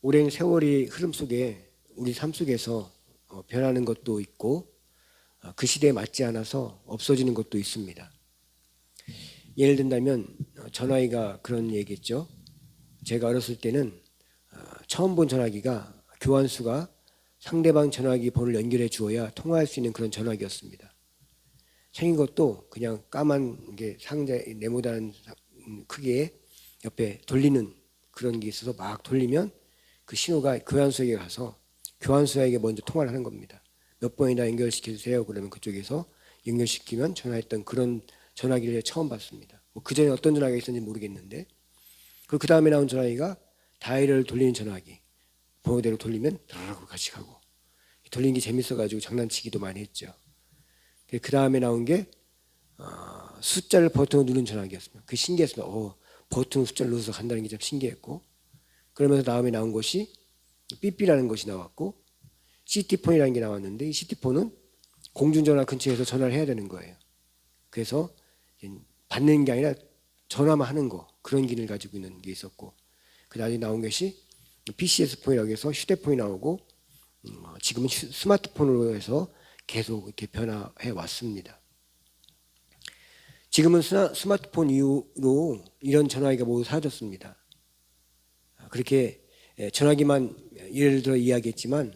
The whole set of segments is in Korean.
오랜 세월이 흐름 속에 우리 삶 속에서 변하는 것도 있고 그 시대에 맞지 않아서 없어지는 것도 있습니다. 예를 든다면 전화기가 그런 얘기겠죠. 제가 어렸을 때는 처음 본 전화기가 교환수가 상대방 전화기 번호를 연결해 주어야 통화할 수 있는 그런 전화기였습니다. 생긴 것도 그냥 까만 게 상자에 네모난 크기에 옆에 돌리는 그런 게 있어서 막 돌리면 그 신호가 교환수에게 가서 교환수에게 먼저 통화를 하는 겁니다. 몇 번이나 연결시켜 주세요. 그러면 그쪽에서 연결시키면 전화했던 그런 전화기를 처음 봤습니다. 그 전에 어떤 전화기가 있었는지 모르겠는데 그 다음에 나온 전화기가 다이얼을 돌리는 전화기. 번호대로 돌리면 드르르 같이 가고 돌리는 게 재밌어가지고 장난치기도 많이 했죠. 그 다음에 나온 게 숫자를 버튼으로 누르는 전화기였습니다. 그게 신기했습니다. 버튼 숫자를 눌러서 간다는 게 참 신기했고 그러면서 다음에 나온 것이 삐삐라는 것이 나왔고 시티폰이라는 게 나왔는데 이 시티폰은 공중전화 근처에서 전화를 해야 되는 거예요. 그래서 받는 게 아니라 전화만 하는 거 그런 기능을 가지고 있는 게 있었고 그 다음에 나온 것이 PCS폰이라고 해서 휴대폰이 나오고 지금은 스마트폰으로 해서 계속 이렇게 변화해 왔습니다. 지금은 스마트폰 이후로 이런 전화기가 모두 사라졌습니다. 그렇게 전화기만 예를 들어 이야기했지만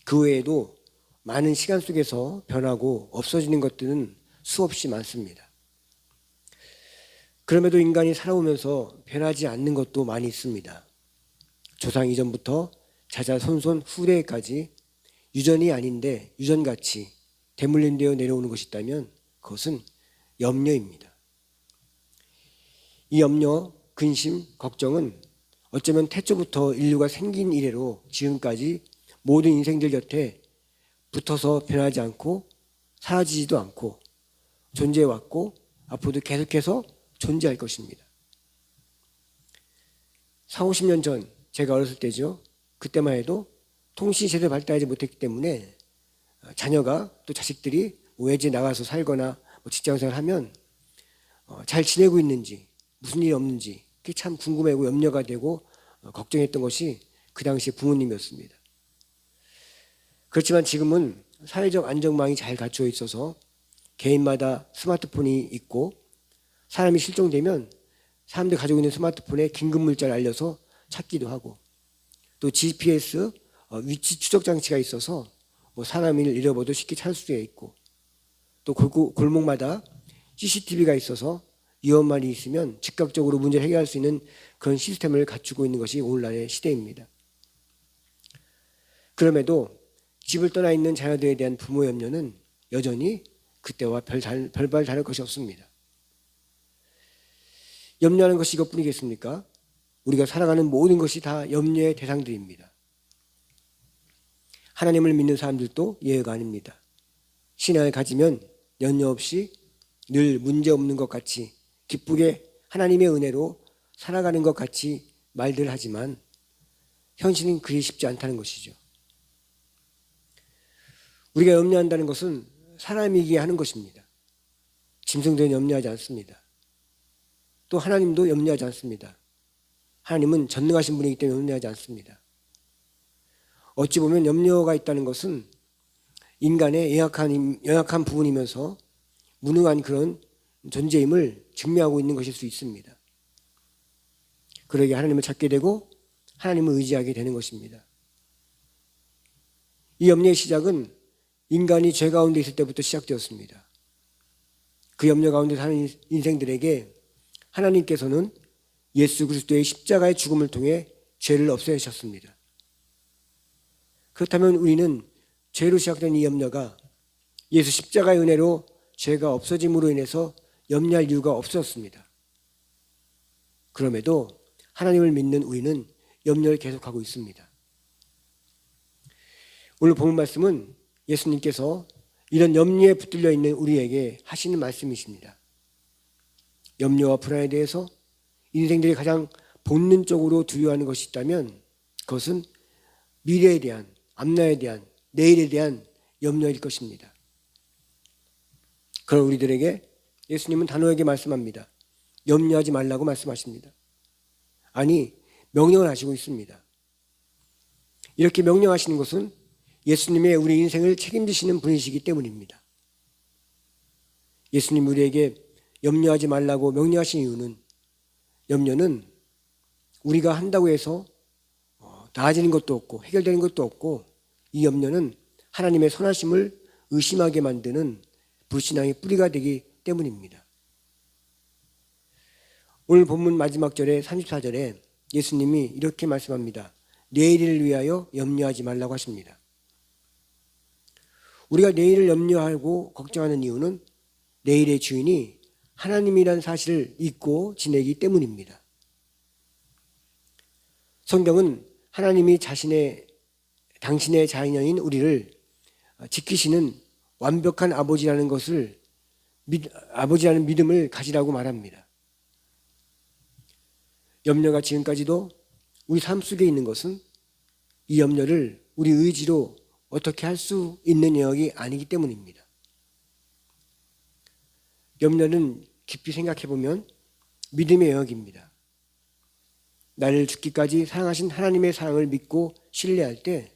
그 외에도 많은 시간 속에서 변하고 없어지는 것들은 수없이 많습니다. 그럼에도 인간이 살아오면서 변하지 않는 것도 많이 있습니다. 조상 이전부터 자자손손 후대까지 유전이 아닌데 유전같이 대물림되어 내려오는 것이 있다면 그것은 염려입니다. 이 염려, 근심, 걱정은 어쩌면 태초부터 인류가 생긴 이래로 지금까지 모든 인생들 곁에 붙어서 변하지 않고 사라지지도 않고 존재해왔고 앞으로도 계속해서 존재할 것입니다. 40, 50년 전 제가 어렸을 때죠. 그때만 해도 통신이 제대로 발달하지 못했기 때문에 자녀가 또 자식들이 외지에 나가서 살거나 직장생활을 하면 잘 지내고 있는지 무슨 일이 없는지 그게 참 궁금하고 염려가 되고 걱정했던 것이 그 당시 부모님이었습니다. 그렇지만 지금은 사회적 안전망이 잘 갖추어 있어서 개인마다 스마트폰이 있고 사람이 실종되면 사람들이 가지고 있는 스마트폰에 긴급 물자를 알려서 찾기도 하고 또 GPS 위치 추적 장치가 있어서 사람을 잃어버려도 쉽게 찾을 수 있고 또 골목마다 CCTV가 있어서 위험만이 있으면 즉각적으로 문제를 해결할 수 있는 그런 시스템을 갖추고 있는 것이 오늘날의 시대입니다. 그럼에도 집을 떠나 있는 자녀들에 대한 부모의 염려는 여전히 그때와 별반 다를 것이 없습니다. 염려하는 것이 이것뿐이겠습니까? 우리가 살아가는 모든 것이 다 염려의 대상들입니다. 하나님을 믿는 사람들도 예외가 아닙니다. 신앙을 가지면 염려 없이 늘 문제없는 것 같이 기쁘게 하나님의 은혜로 살아가는 것 같이 말들 하지만 현실은 그리 쉽지 않다는 것이죠. 우리가 염려한다는 것은 사람이기에 하는 것입니다. 짐승들은 염려하지 않습니다. 또 하나님도 염려하지 않습니다. 하나님은 전능하신 분이기 때문에 염려하지 않습니다. 어찌 보면 염려가 있다는 것은 인간의 연약한 부분이면서 무능한 그런 존재임을 증명하고 있는 것일 수 있습니다. 그러기에 하나님을 찾게 되고 하나님을 의지하게 되는 것입니다. 이 염려의 시작은 인간이 죄 가운데 있을 때부터 시작되었습니다. 그 염려 가운데 사는 인생들에게 하나님께서는 예수 그리스도의 십자가의 죽음을 통해 죄를 없애셨습니다. 그렇다면 우리는 죄로 시작된 이 염려가 예수 십자가의 은혜로 죄가 없어짐으로 인해서 염려할 이유가 없었습니다. 그럼에도 하나님을 믿는 우리는 염려를 계속하고 있습니다. 오늘 본문 말씀은 예수님께서 이런 염려에 붙들려 있는 우리에게 하시는 말씀이십니다. 염려와 불안에 대해서 인생들이 가장 본능적으로 두려워하는 것이 있다면 그것은 미래에 대한, 앞날에 대한, 내일에 대한 염려일 것입니다. 그런 우리들에게 예수님은 단호하게 말씀합니다. 염려하지 말라고 말씀하십니다. 아니, 명령을 하시고 있습니다. 이렇게 명령하시는 것은 예수님의 우리 인생을 책임지시는 분이시기 때문입니다. 예수님 우리에게 염려하지 말라고 명령하신 이유는, 염려는 우리가 한다고 해서 나아지는 것도 없고 해결되는 것도 없고, 이 염려는 하나님의 선하심을 의심하게 만드는 불신앙의 뿌리가 되기 때문입니다. 오늘 본문 마지막 절에 34절에 예수님이 이렇게 말씀합니다. 내일을 위하여 염려하지 말라고 하십니다. 우리가 내일을 염려하고 걱정하는 이유는 내일의 주인이 하나님이란 사실을 잊고 지내기 때문입니다. 성경은 하나님이 당신의 자녀인 우리를 지키시는 완벽한 아버지라는 믿음을 가지라고 말합니다. 염려가 지금까지도 우리 삶 속에 있는 것은 이 염려를 우리 의지로 어떻게 할 수 있는 영역이 아니기 때문입니다. 염려는 깊이 생각해 보면 믿음의 영역입니다. 나를 죽기까지 사랑하신 하나님의 사랑을 믿고 신뢰할 때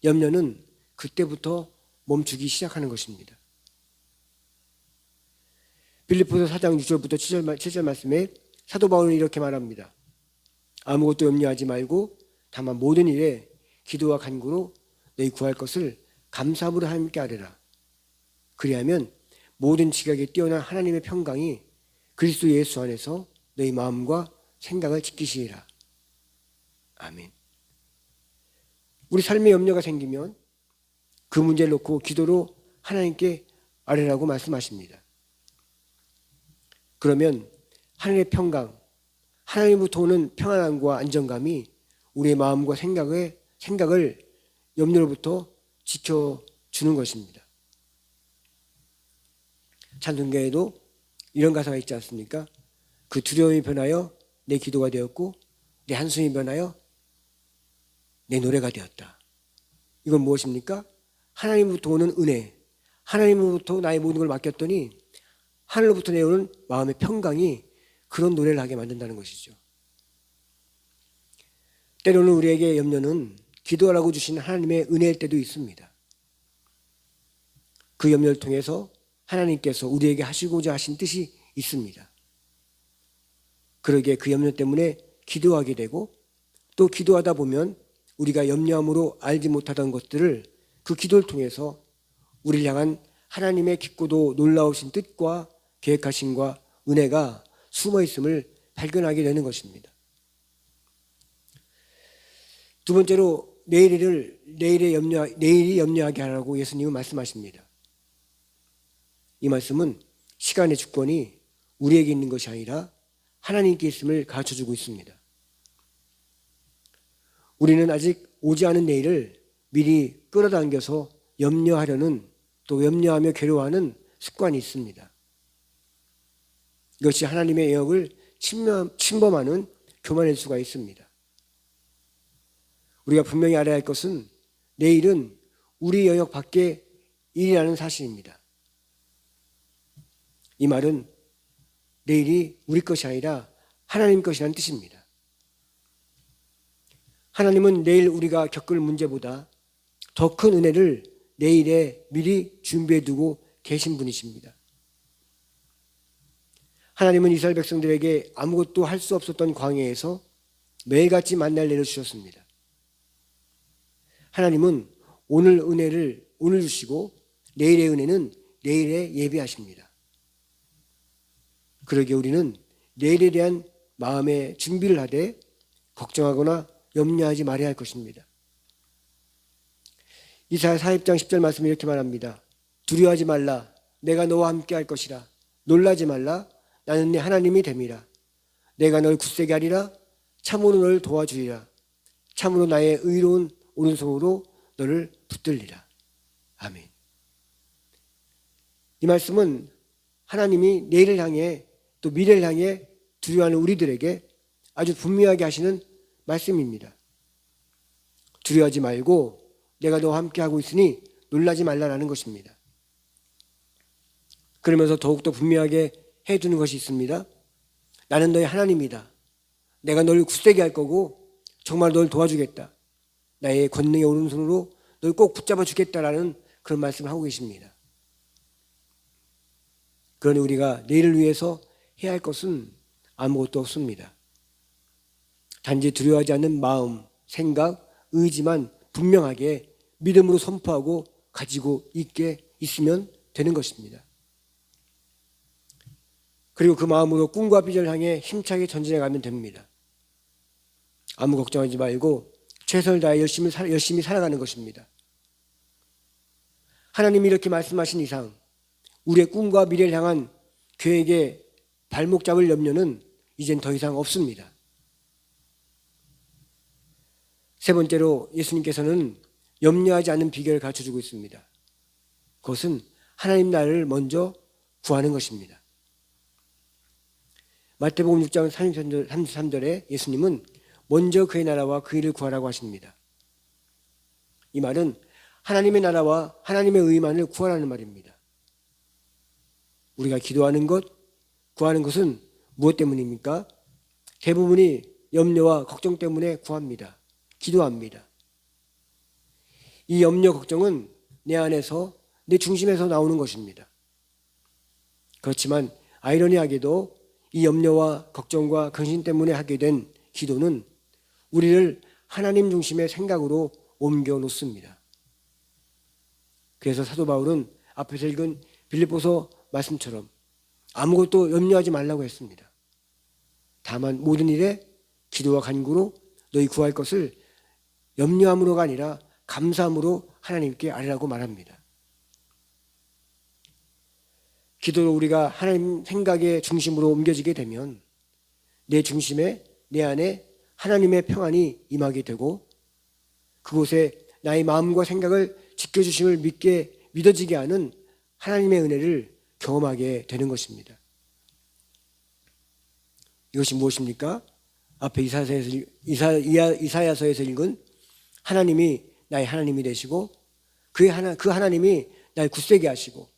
염려는 그때부터 멈추기 시작하는 것입니다. 빌립보서 4장 6절부터 7절 말씀에 사도 바울은 이렇게 말합니다. 아무것도 염려하지 말고 다만 모든 일에 기도와 간구로 너희 구할 것을 감사함으로 하나님께 아뢰라. 그리하면 모든 지각에 뛰어난 하나님의 평강이 그리스도 예수 안에서 너희 마음과 생각을 지키시리라. 아멘. 우리 삶에 염려가 생기면 그 문제를 놓고 기도로 하나님께 아뢰라고 말씀하십니다. 그러면 하나님의 평강, 하나님부터 오는 평안함과 안정감이 우리의 마음과 생각을 염려로부터 지켜주는 것입니다. 찬송가에도 이런 가사가 있지 않습니까? 그 두려움이 변하여 내 기도가 되었고 내 한숨이 변하여 내 노래가 되었다. 이건 무엇입니까? 하나님부터 오는 은혜, 하나님으로부터 나의 모든 걸 맡겼더니 하늘로부터 내오는 마음의 평강이 그런 노래를 하게 만든다는 것이죠. 때로는 우리에게 염려는 기도하라고 주신 하나님의 은혜일 때도 있습니다. 그 염려를 통해서 하나님께서 우리에게 하시고자 하신 뜻이 있습니다. 그러기에 그 염려 때문에 기도하게 되고, 또 기도하다 보면 우리가 염려함으로 알지 못하던 것들을 그 기도를 통해서 우리를 향한 하나님의 깊고도 놀라우신 뜻과 계획하심과 은혜가 숨어 있음을 발견하게 되는 것입니다. 두 번째로 내일이 염려하게 하라고 예수님은 말씀하십니다. 이 말씀은 시간의 주권이 우리에게 있는 것이 아니라 하나님께 있음을 가르쳐주고 있습니다. 우리는 아직 오지 않은 내일을 미리 끌어당겨서 염려하려는, 또 염려하며 괴로워하는 습관이 있습니다. 이것이 하나님의 영역을 침범하는 교만일 수가 있습니다. 우리가 분명히 알아야 할 것은 내일은 우리 영역 밖의 일이라는 사실입니다. 이 말은 내일이 우리 것이 아니라 하나님 것이라는 뜻입니다. 하나님은 내일 우리가 겪을 문제보다 더 큰 은혜를 내일에 미리 준비해 두고 계신 분이십니다. 하나님은 이스라엘 백성들에게 아무것도 할 수 없었던 광야에서 매일같이 만나를 내려주셨습니다. 하나님은 오늘 은혜를 오늘 주시고 내일의 은혜는 내일에 예비하십니다. 그러기에 우리는 내일에 대한 마음의 준비를 하되 걱정하거나 염려하지 말아야 할 것입니다. 이사야 40장 10절 말씀이 이렇게 말합니다. 두려워하지 말라. 내가 너와 함께 할 것이라. 놀라지 말라. 나는 네 하나님이 됨이라. 내가 널 굳세게 하리라. 참으로 널 도와주리라. 참으로 나의 의로운 오른손으로 너를 붙들리라. 아멘. 이 말씀은 하나님이 내일을 향해 또 미래를 향해 두려워하는 우리들에게 아주 분명하게 하시는 말씀입니다. 두려워하지 말고 내가 너와 함께 하고 있으니 놀라지 말라라는 것입니다. 그러면서 더욱더 분명하게 해두는 것이 있습니다. 나는 너의 하나님이다. 내가 너를 굳세게 할 거고 정말 너를 도와주겠다. 나의 권능의 오른손으로 널 꼭 붙잡아 주겠다라는 그런 말씀을 하고 계십니다. 그러니 우리가 내일을 위해서 해야 할 것은 아무것도 없습니다. 단지 두려워하지 않는 마음, 생각, 의지만 분명하게 믿음으로 선포하고 가지고 있으면 되는 것입니다. 그리고 그 마음으로 꿈과 비전을 향해 힘차게 전진해 가면 됩니다. 아무 걱정하지 말고 최선을 다해 열심히 살아가는 것입니다. 하나님이 이렇게 말씀하신 이상 우리의 꿈과 미래를 향한 계획에 발목 잡을 염려는 이젠 더 이상 없습니다. 세 번째로 예수님께서는 염려하지 않는 비결을 가르쳐주고 있습니다. 그것은 하나님 나라를 먼저 구하는 것입니다. 마태복음 6장 33절에 예수님은 먼저 그의 나라와 그 일을 구하라고 하십니다. 이 말은 하나님의 나라와 하나님의 의만을 구하라는 말입니다. 우리가 기도하는 것, 구하는 것은 무엇 때문입니까? 대부분이 염려와 걱정 때문에 구합니다. 기도합니다. 이 염려, 걱정은 내 안에서, 내 중심에서 나오는 것입니다. 그렇지만 아이러니하게도 이 염려와 걱정과 근심 때문에 하게 된 기도는 우리를 하나님 중심의 생각으로 옮겨 놓습니다. 그래서 사도 바울은 앞에서 읽은 빌립보서 말씀처럼 아무것도 염려하지 말라고 했습니다. 다만 모든 일에 기도와 간구로 너희 구할 것을 염려함으로가 아니라 감사함으로 하나님께 아뢰라고 말합니다. 기도로 우리가 하나님 생각의 중심으로 옮겨지게 되면 내 중심에, 내 안에 하나님의 평안이 임하게 되고 그곳에 나의 마음과 생각을 지켜주심을 믿어지게 하는 하나님의 은혜를 경험하게 되는 것입니다. 이것이 무엇입니까? 앞에 이사야서에서 읽은 하나님이 나의 하나님이 되시고 그 하나님이 날 굳세게 하시고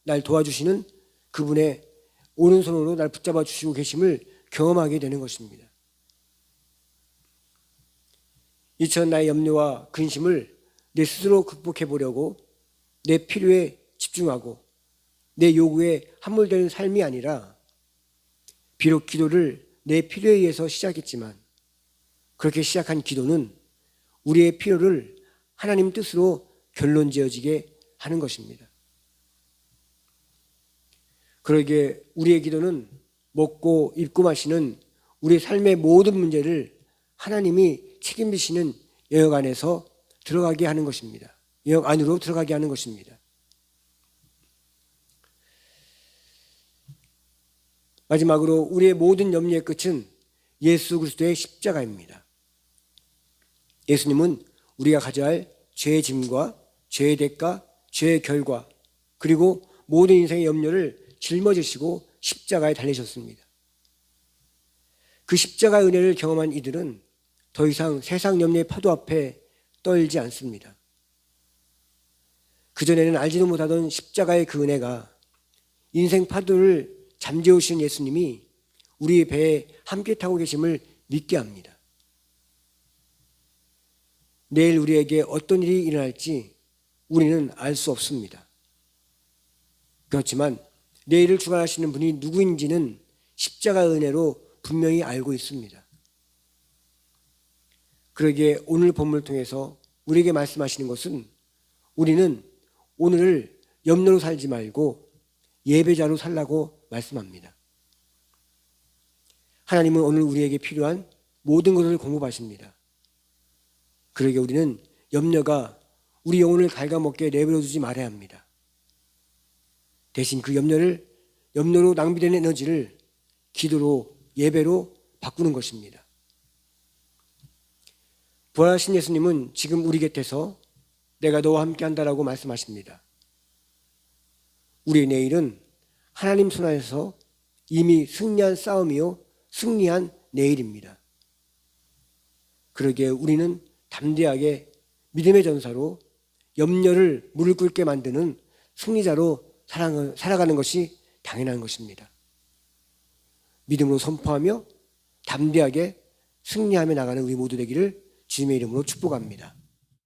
날 도와주시는 그분의 오른손으로 날 붙잡아 주시고 계심을 경험하게 되는 것입니다. 이처럼 나의 염려와 근심을 내 스스로 극복해 보려고 내 필요에 집중하고 내 요구에 함몰되는 삶이 아니라 비록 기도를 내 필요에 의해서 시작했지만 그렇게 시작한 기도는 우리의 필요를 하나님 뜻으로 결론지어지게 하는 것입니다. 그러기에 우리의 기도는 먹고 입고 마시는 우리의 삶의 모든 문제를 하나님이 책임지시는 영역 안에서 들어가게 하는 것입니다. 영역 안으로 들어가게 하는 것입니다. 마지막으로 우리의 모든 염려의 끝은 예수 그리스도의 십자가입니다. 예수님은 우리가 가져야 할 죄의 짐과 죄의 대가, 죄의 결과 그리고 모든 인생의 염려를 짊어지시고 십자가에 달리셨습니다. 그 십자가의 은혜를 경험한 이들은 더 이상 세상 염려의 파도 앞에 떨지 않습니다. 그전에는 알지도 못하던 십자가의 그 은혜가 인생 파도를 잠재우신 예수님이 우리 배에 함께 타고 계심을 믿게 합니다. 내일 우리에게 어떤 일이 일어날지 우리는 알 수 없습니다. 그렇지만 내일을 주관하시는 분이 누구인지는 십자가의 은혜로 분명히 알고 있습니다. 그러기에 오늘 본문을 통해서 우리에게 말씀하시는 것은 우리는 오늘을 염려로 살지 말고 예배자로 살라고 말씀합니다. 하나님은 오늘 우리에게 필요한 모든 것을 공급하십니다. 그러기에 우리는 염려가 우리 영혼을 갉아먹게 내버려두지 말아야 합니다. 대신 그 염려로 낭비되는 에너지를 기도로 예배로 바꾸는 것입니다. 부활하신 예수님은 지금 우리 곁에서 내가 너와 함께 한다라고 말씀하십니다. 우리의 내일은 하나님 손 안에서 이미 승리한 싸움이요 승리한 내일입니다. 그러기에 우리는 담대하게 믿음의 전사로 염려를 무릎 꿇게 만드는 승리자로 살아가는 것이 당연한 것입니다. 믿음으로 선포하며 담대하게 승리하며 나가는 우리 모두 되기를 주님의 이름으로 축복합니다.